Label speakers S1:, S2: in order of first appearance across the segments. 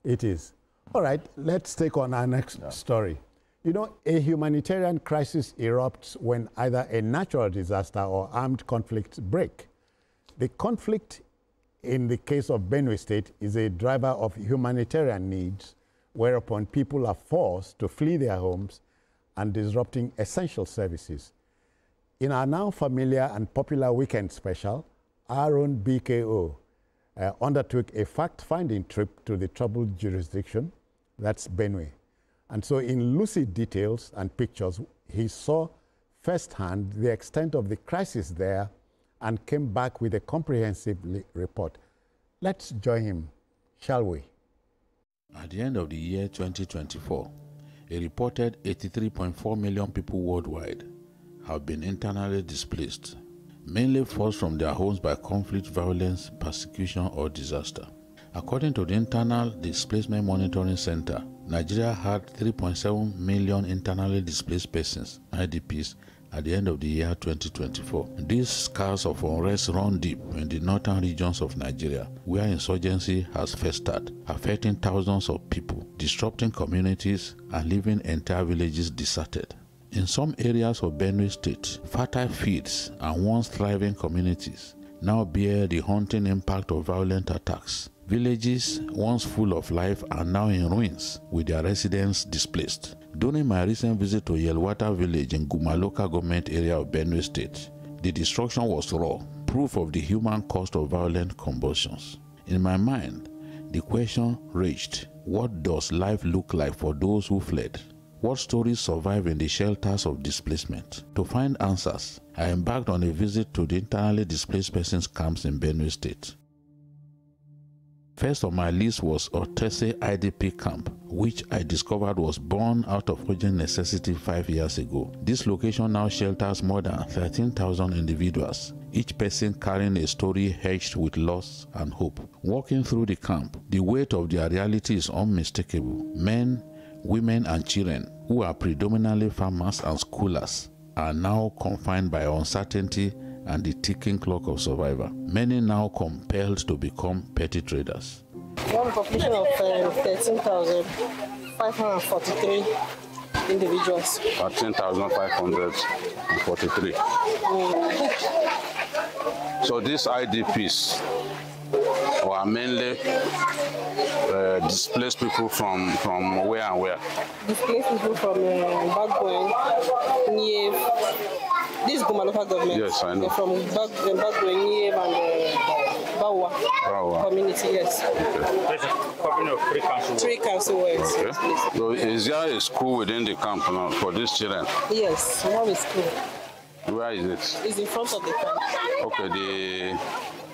S1: It is. All right, let's take on our next story. You know, a humanitarian crisis erupts when either a natural disaster or armed conflict break. The conflict in the case of Benue State is a driver of humanitarian needs, whereupon people are forced to flee their homes and disrupting essential services. In our now familiar and popular weekend special, our own BKO undertook a fact-finding trip to the troubled jurisdiction, that's Benue. And so in lucid details and pictures, he saw firsthand the extent of the crisis there and came back with a comprehensive report. Let's join him, shall we?
S2: At the end of the year 2024, a reported 83.4 million people worldwide have been internally displaced, mainly forced from their homes by conflict, violence, persecution, or disaster. According to the Internal Displacement Monitoring Center, Nigeria had 3.7 million internally displaced persons, IDPs, at the end of the year 2024. These scars of unrest run deep in the northern regions of Nigeria, where insurgency has festered, affecting thousands of people, disrupting communities, and leaving entire villages deserted. In some areas of Benue State, fertile fields and once thriving communities now bear the haunting impact of violent attacks. Villages once full of life are now in ruins, with their residents displaced. During my recent visit to Yelwata village in Guma local government area of Benue State, the destruction was raw, proof of the human cost of violent convulsions. In my mind, the question raged, what does life look like for those who fled? What stories survive in the shelters of displacement? To find answers, I embarked on a visit to the internally displaced persons camps in Benue State. First on my list was Otese IDP camp, which I discovered was born out of urgent necessity 5 years ago. This location now shelters more than 13,000 individuals, each person carrying a story hedged with loss and hope. Walking through the camp, the weight of their reality is unmistakable. Men, women, and children, who are predominantly farmers and schoolers, are now confined by uncertainty and the ticking clock of survival. Many now compelled to become petty traders.
S3: We have a population of 13,543 individuals.
S4: 13,543. So these IDPs were mainly displaced people from where and where?
S3: Displaced people from Benue, Niev. This is Guma local government.
S4: Yes, I know.
S3: They're from Benue, Niev, and Bawa community, yes. Okay. Three council words.
S4: Okay. So is there a school within the camp now for these children?
S3: Yes, we have a school.
S4: Where is it?
S3: It's in front of the camp.
S4: Okay,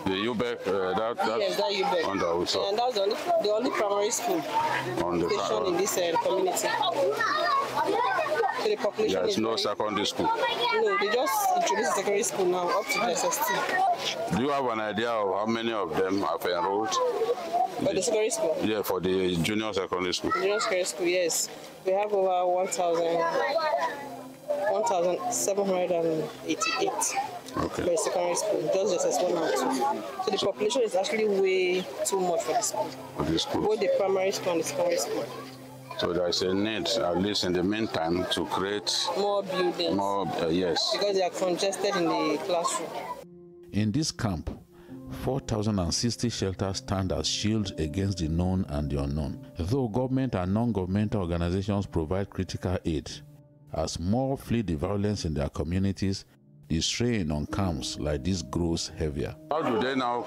S4: the UBEC,
S3: yes, that UBEC.
S4: On the outside.
S3: And that's the only primary school
S4: on the
S3: station in this community. So the population
S4: there's no secondary school?
S3: No, they just introduced secondary school now up to the SST.
S4: Do you have an idea of how many of them have enrolled?
S3: For the secondary school?
S4: Yeah, for the junior secondary school.
S3: Junior secondary school, yes. We have over 1,788
S4: okay.
S3: for the secondary school, just SS1 and 2. So the population is actually way too much for the school.
S4: For the school?
S3: Both the primary school and the secondary school.
S4: So there's a need, at least in the meantime, to create
S3: more buildings.
S4: More, yes.
S3: Because they are congested in the classroom.
S2: In this camp, 4,060 shelters stand as shields against the known and the unknown. Though government and non-governmental organizations provide critical aid, as more flee the violence in their communities, the strain on camps like this grows heavier.
S4: How do they now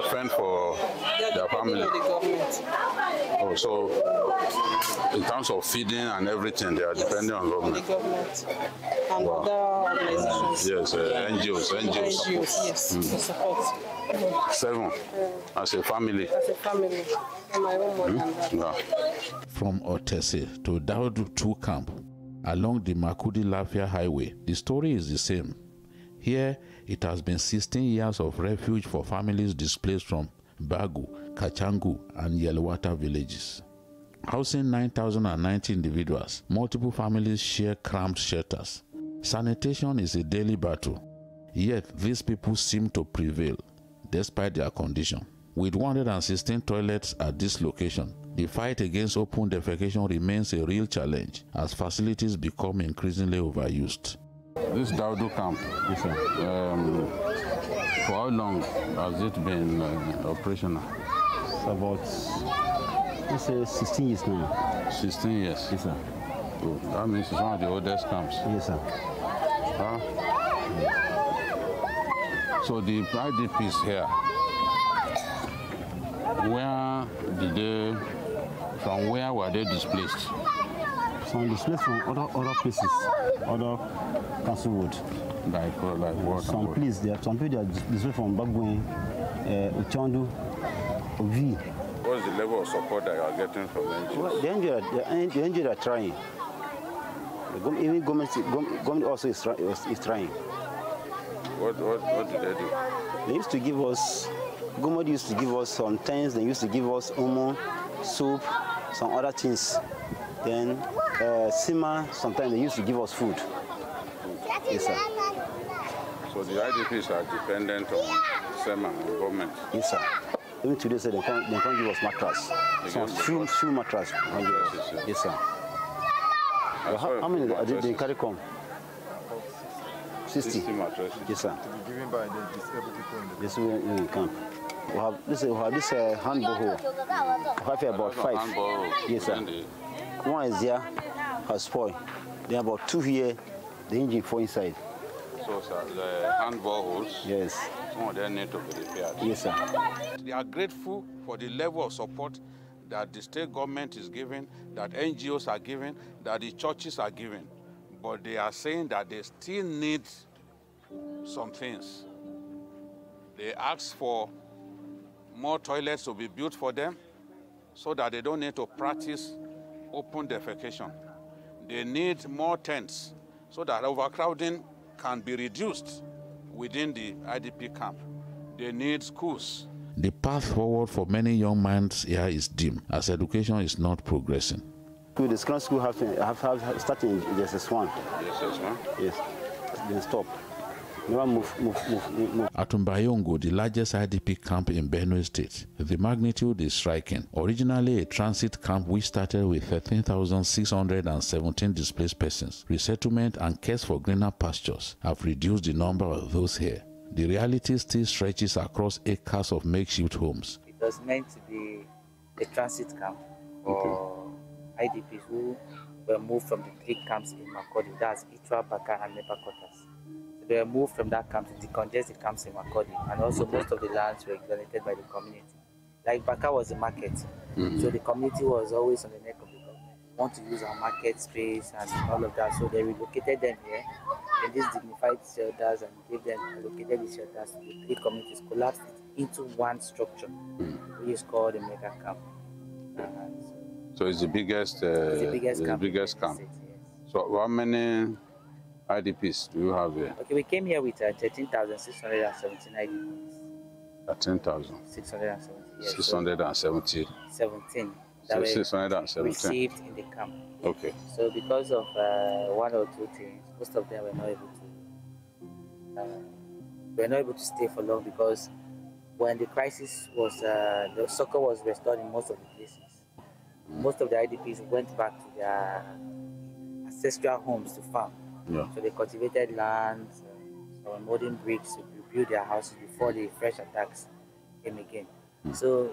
S4: fend for their family?
S3: The government.
S4: Oh, so in terms of feeding and everything, they are depending on government.
S3: The government and other organizations.
S4: Yes, NGOs.
S3: NGOs, yes, to support.
S4: 7 as a family.
S3: As a family, and my own more than that.
S4: Yeah.
S2: From Otese to Daudu 2 camp, along the Makudi-Lafia highway, the story is the same. Here, it has been 16 years of refuge for families displaced from Bagu, Kachangu, and Yelwata villages. Housing 9,090 individuals, multiple families share cramped shelters. Sanitation is a daily battle, yet these people seem to prevail despite their condition. With 116 toilets at this location, The fight against open defecation remains a real challenge as facilities become increasingly overused.
S4: This Daudu camp,
S5: Yes, sir.
S4: for how long has it been operational?
S5: It's about, let's say, 16 years now.
S4: 16 years.
S5: Yes, sir.
S4: Oh, that means it's one of the oldest camps.
S5: Yes, sir.
S4: Huh? So the IDPs here, from where were they displaced?
S5: Some displaced from other places, other council road.
S4: Like what?
S5: Some people they are displaced from Benue, Uchandu, Ovi.
S4: What's the level of support that you are getting from NGOs?
S5: Well, the NGOs are trying. Even government also is trying.
S4: What did they do?
S5: They used to give us, government used to give us some tents, they used to give us omo, soup, some other things. Then Sima, sometimes they used to give us food. Yes, sir.
S4: So the IDPs are dependent on SEMA and government?
S5: Yes, sir. Even today, sir, they can't give us mattress. Some few mattress. Yes, sir. Well, how many did they carry come? 60
S4: mattresses.
S5: Yes, sir.
S6: To be given by the disabled people in the
S5: Yes, we in camp. We have this hand borehole. We have here about 5. Yes, sir. One is there, has spoiled. Then about 2 here, the engine fall inside.
S4: So, sir, the hand boreholes,
S5: Yes.
S4: some of them need to be repaired.
S5: Yes, sir.
S4: They are grateful for the level of support that the state government is giving, that NGOs are giving, that the churches are giving. But they are saying that they still need some things. They ask for more toilets to be built for them so that they don't need to practice open defecation. They need more tents so that overcrowding can be reduced within the IDP camp. They need schools.
S2: The path forward for many young minds here is dim as education is not progressing.
S5: The secondary school have started in JSS1.
S4: JSS1?
S5: Yes. Then stop. Never move.
S2: At Umbayongo, the largest IDP camp in Benue State, the magnitude is striking. Originally a transit camp which started with 13,617 displaced persons, resettlement and cares for greener pastures have reduced the number of those here. The reality still stretches across acres of makeshift homes.
S7: It was meant to be a transit camp for IDPs who were moved from the 3 camps in Makurdi, that's Itra, Baka, and Nepa quarters. So they were moved from that camp to decongest the camps in Makurdi, and also most of the lands were donated by the community. Like Baka was a market, so the community was always on the neck of the government. We want to use our market space and all of that, so they relocated them here in these dignified shelters and allocated the shelters to the 3 communities, collapsed it into one structure, which is called the mega camp.
S4: So it's the biggest, camp.
S7: State, yes.
S4: So how many IDPs do you have here?
S7: Okay, we came here with 13,617 IDPs.
S4: 13,000.
S7: 670. Yes,
S4: 670.
S7: 17.
S4: So 617.
S7: Received in the camp.
S4: Okay.
S7: So because of 1 or 2 things, most of them were not able to stay for long, because when the crisis was, the soccer was restored in most of the places. Most of the IDPs went back to their ancestral homes to farm.
S4: Yeah.
S7: So they cultivated land, some modern bricks to rebuild their houses before the fresh attacks came again. So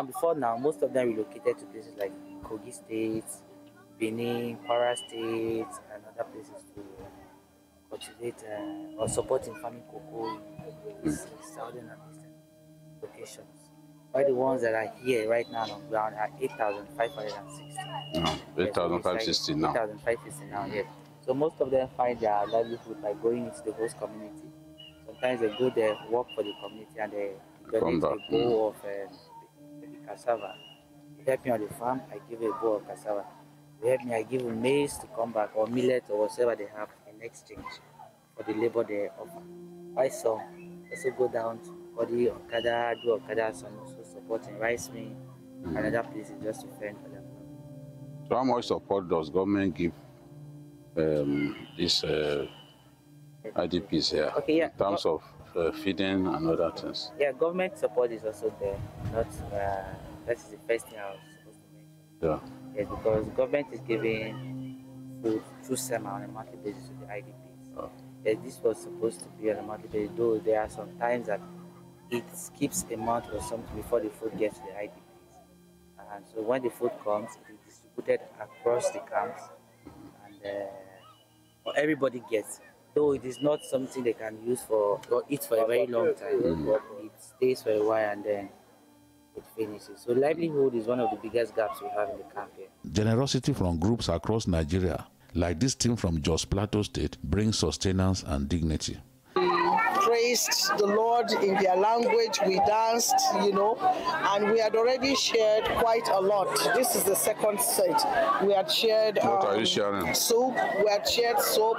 S7: before now, most of them relocated to places like Kogi State, Benue, Kwara State, and other places to cultivate or support in farming cocoa in southern and eastern locations. While the ones that are here right now on ground are 8,560.
S4: 8,560 now.
S7: 8,560 now, yes. So most of them find their livelihood by going into the host community. Sometimes they go there, work for the community, and they donate a bowl of maybe cassava. You help me on the farm, I give a bowl of cassava. You help me, I give them maize to come back, or millet, or whatever they have in exchange for the labor they offer. I saw also go down to Kodi, Okada, do Okada, some also supporting rice mill and other places just to fend for them.
S4: So how much support does government give these IDPs here,
S7: okay, yeah,
S4: in terms of feeding and other things?
S7: Yeah, government support is also there. Not that is the first thing I was supposed to
S2: Yeah.
S7: Yes, because the government is giving food through SEMA on a monthly basis to the IDPs.
S2: Oh.
S7: Yes, this was supposed to be on a monthly basis, though there are some times that it skips a month or something before the food gets to the IDPs. And so when the food comes, it is distributed across the camps, and everybody gets. Though it is not something they can use or eat for a very long time, but it stays for a while and then it finishes. So livelihood is one of the biggest gaps we have in the camp here.
S2: Generosity from groups across Nigeria, like this team from Jos Plateau State, brings sustenance and dignity.
S8: Praised the Lord in their language, we danced, and we had already shared quite a lot. This is the second set. We had shared
S4: what are you sharing?
S8: Soup, we had shared soap,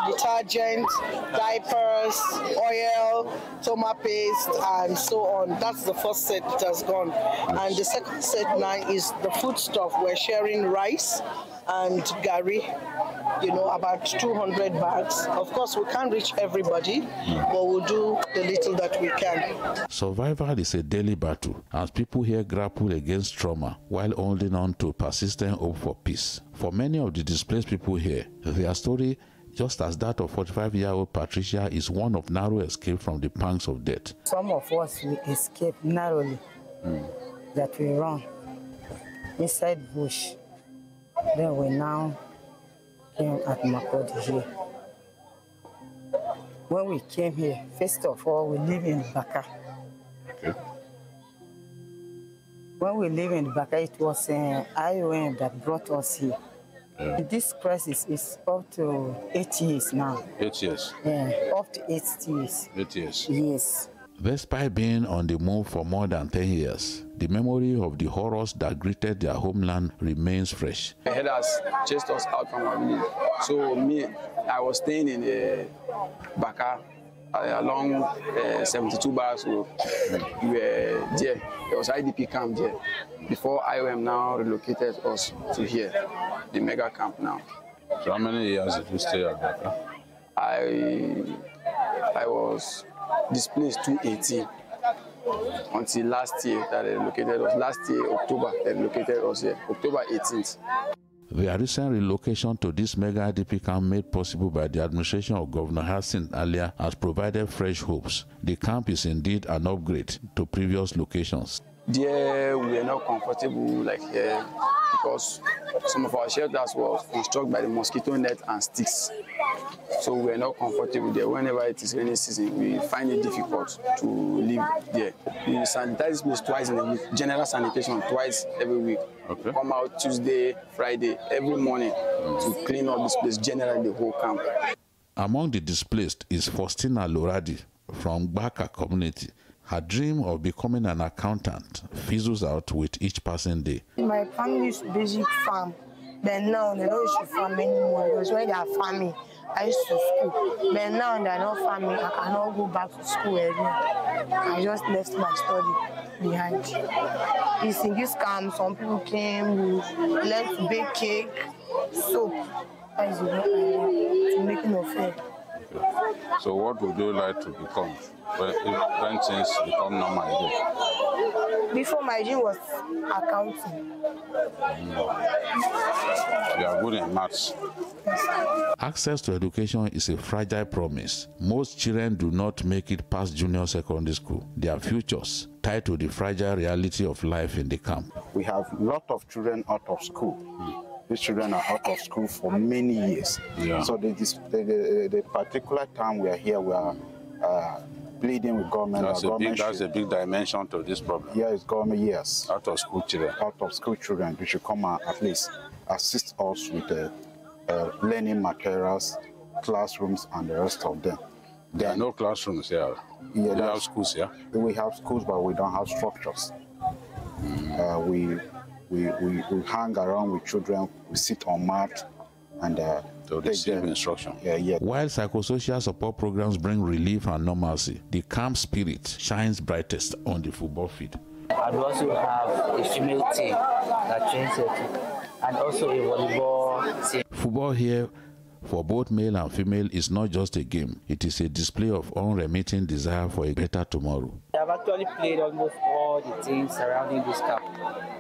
S8: detergent, diapers, oil, tomato paste, and so on. That's the first set that has gone. And the second set now is the food stuff. We're sharing rice and gari, about 200 bags. Of course, we can't reach everybody, but we'll do the little that we can.
S2: Survival is a daily battle as people here grapple against trauma while holding on to persistent hope for peace. For many of the displaced people here, their story, just as that of 45-year-old Patricia, is one of narrow escape from the pangs of death.
S9: Some of us, we escape narrowly, that we run inside bush. Then we now came at Makodi here. When we came here, first of all, we live in Baka.
S2: Okay.
S9: When we live in Baka, it was IOM that brought us here.
S2: Yeah.
S9: This crisis is up to 8 years now.
S2: 8 years?
S9: Yeah, up to 8 years.
S2: 8 years?
S9: Yes.
S2: Despite being on the move for more than 10 years, the memory of the horrors that greeted their homeland remains fresh.
S10: The headers chased us out from our village. So I was staying in Baka along 72 bars road. We were there. There was IDP camp there. Before IOM now relocated us to here, the mega camp now.
S2: So how many years did you stay at Baka?
S10: I was displaced 2018 until last year that they relocated us. Last year, October, they relocated us here, October 18th.
S2: The recent relocation to this mega IDP camp, made possible by the administration of Governor Hassan earlier, has provided fresh hopes. The camp is indeed an upgrade to previous locations.
S10: There we are not comfortable like here because some of our shelters were constructed by the mosquito net and sticks. So we are not comfortable there. Whenever it is rainy season, we find it difficult to live there. We sanitize this place twice in a week, general sanitation twice every week. Okay. Come out Tuesday, Friday, every morning to clean up this place, generally the whole camp.
S2: Among the displaced is Faustina Loradi from Baka community. Her dream of becoming an accountant fizzles out with each passing day.
S11: My family used to basic farm, but now they don't used to farm anymore because when they are farming, I used to school. But now they're not farming, I cannot go back to school again. I just left my study behind. It's in this camp, some people came, we learned to bake cake, soap. That is to making of it.
S4: So what would you like to become when things become normal again?
S11: Before my dream was accounting.
S4: You are good in maths.
S2: Access to education is a fragile promise. Most children do not make it past junior secondary school. Their futures tied to the fragile reality of life in the camp.
S12: We have a lot of children out of school. These children are out of school for many years. Yeah. So the particular time we are here, we are pleading with government.
S4: That's a big dimension to this problem.
S12: Yeah, it's government, yes.
S4: Out of school children.
S12: Out of school children. They should come and at least assist us with learning materials, classrooms, and the rest of them.
S4: There are no classrooms here. Yeah, we have schools here.
S12: We have schools, but we don't have structures. We hang around with children, we sit on mat, and
S4: to receive instruction.
S12: Yeah.
S2: While psychosocial support programs bring relief and normalcy, the camp spirit shines brightest on the football field.
S7: And we also have a female team that trains it, and also a volleyball team.
S2: Football here, for both male and female, is not just a game. It is a display of unremitting desire for a better tomorrow.
S7: There have actually played almost all the teams surrounding this camp.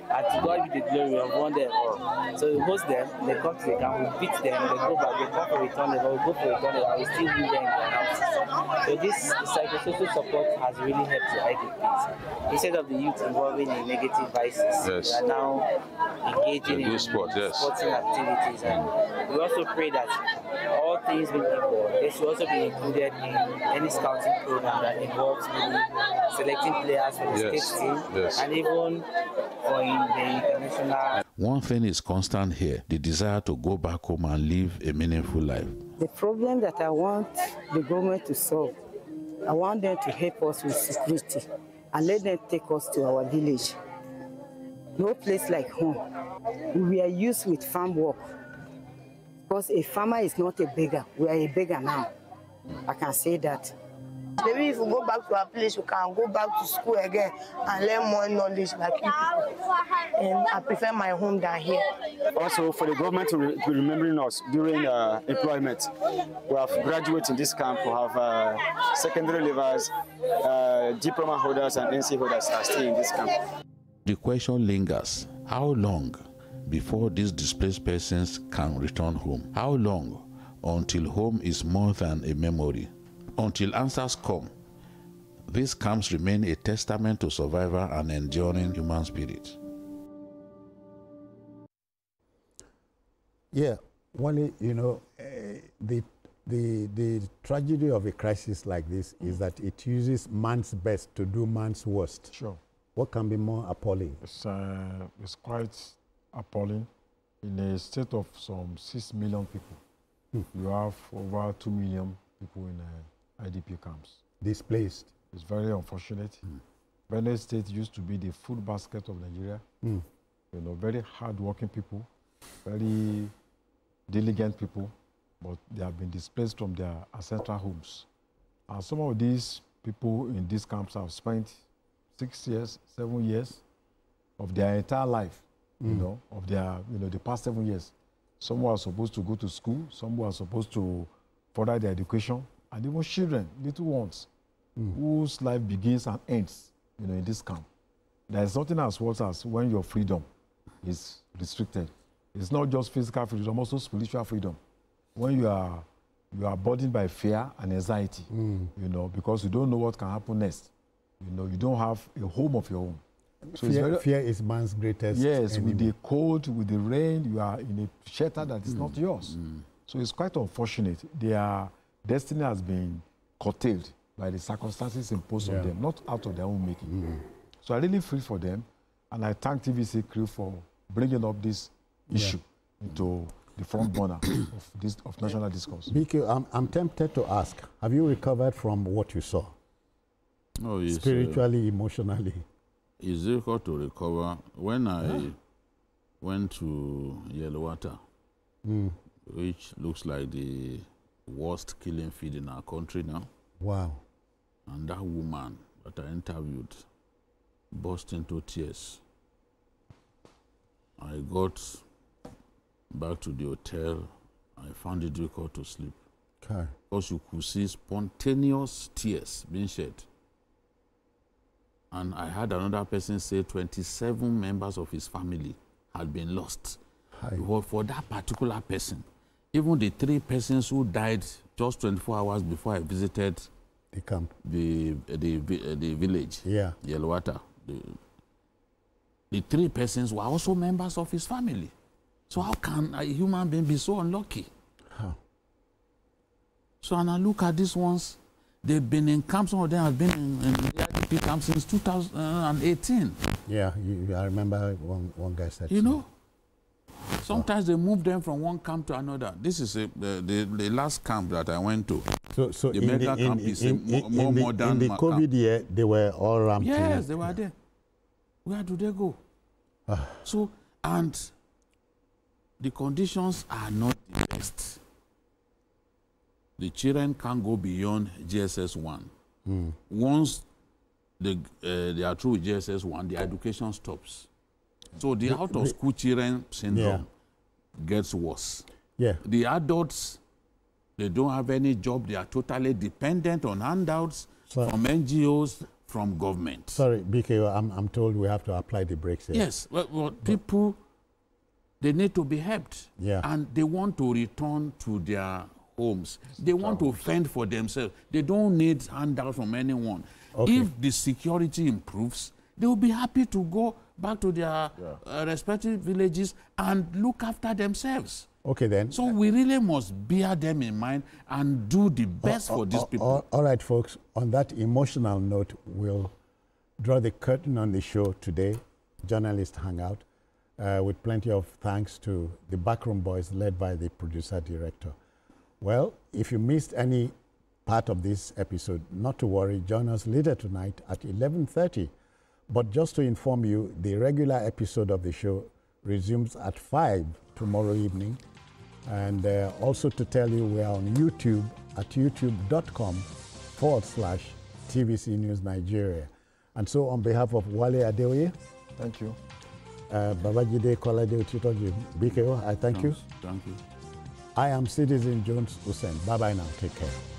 S7: And to God be the glory, we have won them all. So we host them, they come to the camp, we beat them, they go back, they come for return, they go for return, and we still win them in their houses. So this psychosocial support has really helped the IDPs. Instead of the youth involving in negative vices, we are now engaging in sporting activities. And we also pray that all things being equal, they should also be included in any scouting program that involves maybe selecting players for the state team and even for the international.
S2: One thing is constant here, the desire to go back home and live a meaningful life.
S9: The problem that I want the government to solve, I want them to help us with security and let them take us to our village. No place like home. We are used with farm work. Because a farmer is not a beggar. We are a beggar now. I can say that.
S11: Maybe if we go back to our place, we can go back to school again and learn more knowledge like you people. And I prefer my home than here.
S13: Also, for the government to be remembering us during employment, we have graduates in this camp who have secondary levels, diploma holders and NC holders are still in this camp.
S2: The question lingers, how long before these displaced persons can return home? How long until home is more than a memory? Until answers come, these camps remain a testament to survival and enduring human spirit.
S1: Yeah, Wally, you know, the tragedy of a crisis like this is that it uses man's best to do man's worst.
S6: Sure.
S1: What can be more appalling?
S6: It's quite appalling. In a state of some 6 million people, you have over 2 million people in IDP camps.
S1: Displaced.
S6: It's very unfortunate. Benue State used to be the food basket of Nigeria. You know, very hard-working people, very diligent people, but they have been displaced from their ancestral homes. And some of these people in these camps have spent 6 years, 7 years of their entire life, you know, of their, you know, the past 7 years. Some were supposed to go to school, some were supposed to further their education, and even children, little ones, whose life begins and ends, you know, in this camp. There is nothing as worse as when your freedom is restricted. It's not just physical freedom, also spiritual freedom. When you are burdened by fear and anxiety, you know, because you don't know what can happen next. You know, you don't have a home of your own. So
S1: fear is man's greatest
S6: Yes,
S1: enemy.
S6: with the cold, with the rain, you are in a shelter that is not yours. So it's quite unfortunate. Their destiny has been curtailed by the circumstances imposed on them, not out of their own making. So I really feel for them, and I thank TVC crew for bringing up this issue into the front burner of national discourse.
S1: BQ, I'm tempted to ask, have you recovered from what you saw?
S2: Oh, yes,
S1: spiritually, emotionally?
S2: It's difficult to recover. When I went to Yellowwater, which looks like the worst killing field in our country now.
S1: Wow.
S2: And that woman that I interviewed burst into tears. I got back to the hotel. I found it difficult to sleep.
S1: Okay.
S2: Because you could see spontaneous tears being shed. And I had another person say 27 members of his family had been lost. For that particular person, even the 3 persons who died just 24 hours before I visited
S1: the camp,
S2: the village, Yellowwater, the 3 persons were also members of his family. So how can a human being be so unlucky? So when I look at these ones, they've been in camps. Some of them have been in the IDP camp since 2018.
S1: Yeah, I remember one guy said.
S2: You know, sometimes they move them from one camp to another. This is the last camp that I went to.
S1: So
S2: the mega camp is more modern.
S1: In the COVID year, they were all ramped.
S2: Yes, they were there. Where do they go? So, and the conditions are not the best. The children can't go beyond GSS 1. Once they are through with GSS 1, the education stops. So the out-of-school children syndrome gets worse. The adults, they don't have any job. They are totally dependent on handouts from NGOs, from government.
S1: Sorry, BKO, I'm told we have to apply the brakes here.
S2: Yes, well, people, they need to be helped.
S1: Yeah.
S2: And they want to return to their homes. They want to fend for themselves. They don't need handouts from anyone.
S1: Okay.
S2: If the security improves, they will be happy to go back to their respective villages and look after themselves.
S1: Okay, then.
S2: So we really must bear them in mind and do the best for these people.
S1: All right, folks. On that emotional note, we'll draw the curtain on the show today, Journalist Hangout, with plenty of thanks to the backroom boys led by the producer-director. Well, if you missed any part of this episode, not to worry, join us later tonight at 11:30. But just to inform you, the regular episode of the show resumes at 5 tomorrow evening. And also to tell you, we are on YouTube at youtube.com/TVC News Nigeria. And so on behalf of Wale Adeoye.
S6: Thank you.
S1: Babajide Kolade Utitoji, BKO, I thank you.
S2: Thank you.
S1: I am Citizen Jones Hussein. Bye-bye now. Take care.